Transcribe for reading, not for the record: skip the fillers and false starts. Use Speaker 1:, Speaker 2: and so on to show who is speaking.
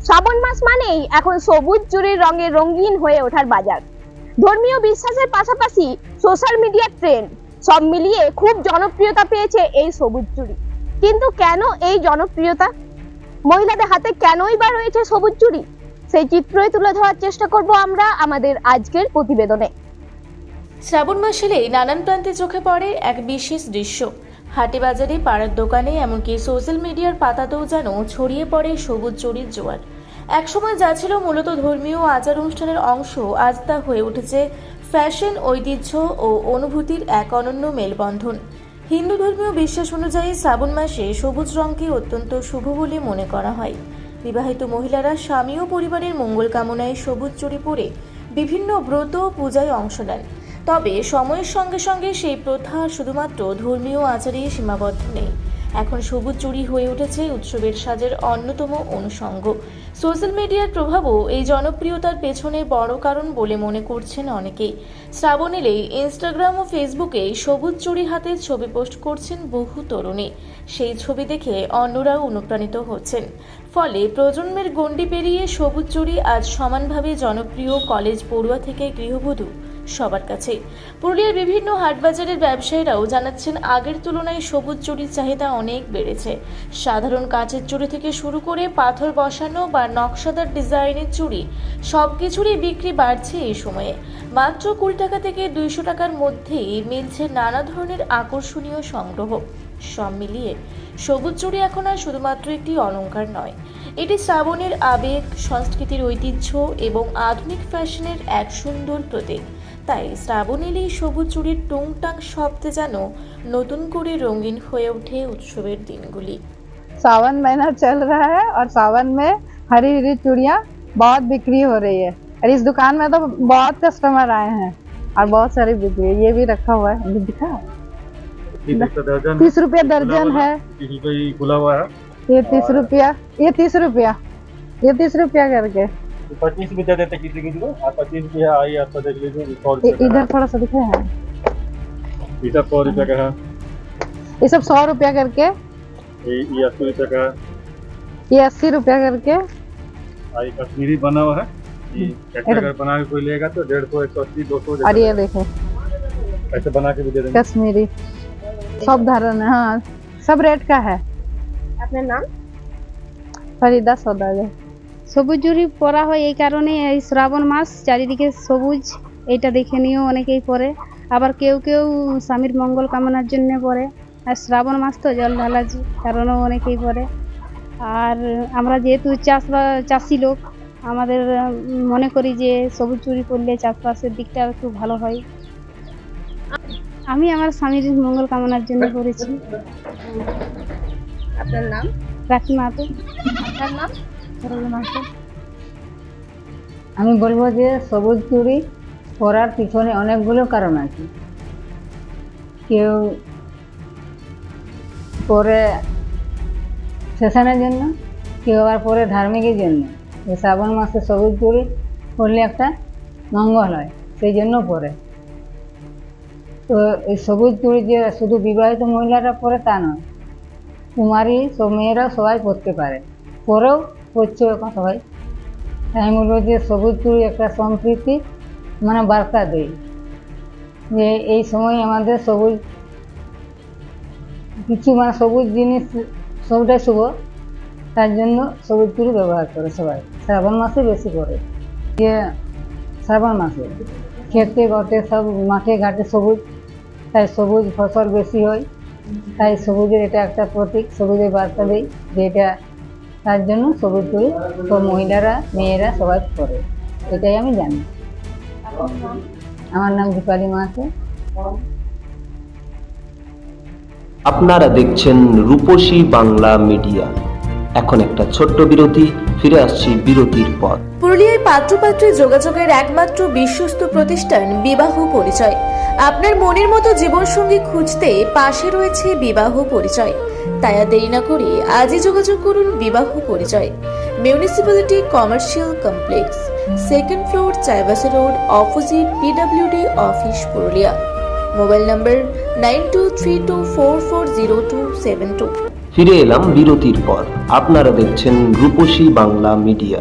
Speaker 1: শ্রাবণ মাস মানেই এখন সবুজ চুরির রঙে রঙিন হয়ে ওঠার বাজার। ধর্মীয় বিশ্বাসের পাশাপাশি সোশ্যাল মিডিয়ার ট্রেন্ড সব মিলিয়ে খুব জনপ্রিয়তা পেয়েছে এই সবুজ চুড়ি। কিন্তু কেন এই জনপ্রিয়তা? মহিলাদের হাতে কেনই বা রয়েছে সবুজ চুড়ি? সেই চিত্রই তুলে ধরার চেষ্টা করব আমরা আমাদের আজকের প্রতিবেদনে।
Speaker 2: শ্রাবণ মাস এলেই নানান প্রান্তে চোখে পড়ে এক বিশেষ দৃশ্য। হাটে বাজারে, পাড়ার দোকানে, এমনকি সোশ্যাল মিডিয়ার পাতাতেও যেন ছড়িয়ে পড়ে সবুজ চুড়ির জোয়ার। একসময় যা ছিল মূলত ধর্মীয় আচার অনুষ্ঠানের অংশ, আজ তা হয়ে উঠেছে ফ্যাশন, ঐতিহ্য ও অনুভূতির এক অনন্য মেলবন্ধন। হিন্দু ধর্মীয় বিশ্বাস অনুযায়ী শ্রাবণ মাসে সবুজ রঙকে অত্যন্ত শুভ বলে মনে করা হয়। বিবাহিত মহিলারা স্বামী ও পরিবারের মঙ্গল কামনায় সবুজ চুড়ি পরে বিভিন্ন ব্রত পূজায় অংশ নেন। তবে সময়ের সঙ্গে সঙ্গে সেই প্রথা শুধুমাত্র ধর্মীয় আচারে সীমাবদ্ধ নেই। এখন সবুজ চুড়ি হয়ে উঠেছে উৎসবের সাজের অন্যতম অনুষঙ্গ। সোশ্যাল মিডিয়ার প্রভাবও এই জনপ্রিয়তার পেছনে বড় কারণ বলে মনে করছেন অনেকেই। শ্রাবণ এলেই ইনস্টাগ্রাম ও ফেসবুকে সবুজ চুড়ি হাতে ছবি পোস্ট করছেন বহু তরুণী। সেই ছবি দেখে অন্যরাও অনুপ্রাণিত হচ্ছেন। ফলে প্রজন্মের গণ্ডি পেরিয়ে সবুজ চুড়ি আজ সমানভাবে জনপ্রিয়, কলেজ পড়ুয়া থেকে গৃহবধূ সবার কাছে। পুরুলিয়ার বিভিন্ন হাটবাজারের ব্যবসায়ীরাও জানাচ্ছেন আগের তুলনায় সবুজ চুড়ির চাহিদা অনেক বেড়েছে। সাধারণ কাচের চুড়ি থেকে শুরু করে পাথর বসানো বা নকশাদার ডিজাইনের চুড়ি সবকিছুরই বিক্রি বাড়ছে এই সময়ে। মাত্র 20 টাকা থেকে 200 টাকার মধ্যেই মিলছে নানা ধরনের আকর্ষণীয় সংগ্রহ। সব মিলিয়ে সবুজ চুড়ি এখন আর শুধুমাত্র একটি অলংকার নয়, এটি শ্রাবণের আবেগ, সংস্কৃতির ঐতিহ্য এবং আধুনিক ফ্যাশনের এক সুন্দর প্রতীক। তাই শ্রাবণ এলেই সবুজ চুড়ির টুংটাং শব্দে যেন নতুন করে রঙিন হয়ে ওঠে উৎসবের দিনগুলি।
Speaker 3: सावन महीना चल रहा है और सावन में हरी हरी चूड़ियाँ बहुत बिक्री हो रही है और इस दुकान में तो बहुत कस्टमर आए हैं और बहुत सारी बिक्री है। ये भी रखा हुआ है, ये दिखा 30 रुपया दर्जन है।
Speaker 4: खुला हुआ है
Speaker 3: ये 30 रुपया, ये 30 रुपया, ये 30 रुपया करके
Speaker 4: 25 रुपया देते किसी को, आप 25 रुपया आई आपका देख लीजिए। 100 रुपया
Speaker 3: इधर थोड़ा सा दिखा है,
Speaker 4: ये सब 100 रुपया का है,
Speaker 3: ये सब 100 रुपया करके,
Speaker 4: ये 80 रुपया का है,
Speaker 3: ये 80 रुपया करके।
Speaker 4: आई कश्मीरी बना हुआ है। ये ऐसे अगर बना के कोई लेगा तो 150, 180, 200
Speaker 3: और ये देखो
Speaker 4: ऐसे बना के भी दे देंगे।
Speaker 3: कश्मीरी सब धारण है, हाँ सब रेट का है।
Speaker 1: আপনার নাম?
Speaker 3: फरीदा सौदागर।
Speaker 5: সবুজ চুড়ি পরা হয় এই কারণে, এই শ্রাবণ মাস চারিদিকে সবুজ, এটা দেখে নিয়েও অনেকেই পরে। আবার কেউ কেউ স্বামীর মঙ্গল কামনার জন্য পরে। আর শ্রাবণ মাস তো জল ঢালার কারণেও অনেকেই পরে। আর আমরা যেহেতু চাষি লোক, আমাদের মনে করি যে সবুজ চুড়ি পরলে চাষবাসের দিকটা একটু ভালো হয়। আমি আমার স্বামীর মঙ্গল কামনার জন্য করেছি।
Speaker 1: আপনার নাম?
Speaker 5: রাখি মাহাতো।
Speaker 1: আপনার নাম?
Speaker 5: সরলা মাহাতো।
Speaker 6: আমি বলবো যে সবুজ চুড়ি পরার পিছনে অনেকগুলো কারণ আছে। কেউ পরে ফ্যাশনের জন্য, কেউ আবার পরে ধার্মিকের জন্য। এই শ্রাবণ মাসে সবুজ চুড়ি পরলে একটা মঙ্গল হয়, সেই জন্য পরে। তো এই সবুজ চুড়ি যে শুধু বিবাহিত মহিলারা পরে তা নয়, কুমারী সব মেয়েরাও সবাই পরতে পারে, পরেও পরছে এখন সবাই। আমি বলবো যে সবুজ চুড়ি একটা সম্প্রীতি মানে বার্তা দেয় যে এই সময় আমাদের সবুজ কিছু মানে সবুজ জিনিস সবটাই শুভ, তার জন্য সবুজ চুড়ি ব্যবহার করে সবাই। শ্রাবণ মাসে বেশি করে, যে শ্রাবণ মাসে খেতে গটে সব মাঠে ঘাটে সবুজ, তাই সবুজ ফসল বেশি হয়, তাই সবুজের এটা একটা প্রতীক, সবুজের বার্তা দেয় যে এটা, তার জন্য সবুজ চুড়ি সব মহিলারা মেয়েরা সবাই পরে, এটাই আমি জানি। আমার নাম দীপালি মাহাতো।
Speaker 7: আপনারা দেখছেন রূপসী বাংলা মিডিয়া। এখন একটা ছোট্ট বিরতি, ফিরে আসছি বিরতির পর।
Speaker 2: পুরুলিয়ায় পাত্রপাত্রী যোগাযোগের একমাত্র বিশ্বস্ত প্রতিষ্ঠান বিবাহ পরিচয়। আপনার মনের মতো জীবনসঙ্গী খুঁজতে পাশে রয়েছে বিবাহ পরিচয়। তাই আর দেরি না করে আজই যোগাযোগ করুন বিবাহ পরিচয়। Municipality commercial complex, 2nd floor, Chaibasa road, opposite PWD office, Purulia. Mobile নম্বর 9232440272।
Speaker 7: ফিরে এলাম বিরতির পর। আপনারা দেখছেন রূপসী বাংলা মিডিয়া।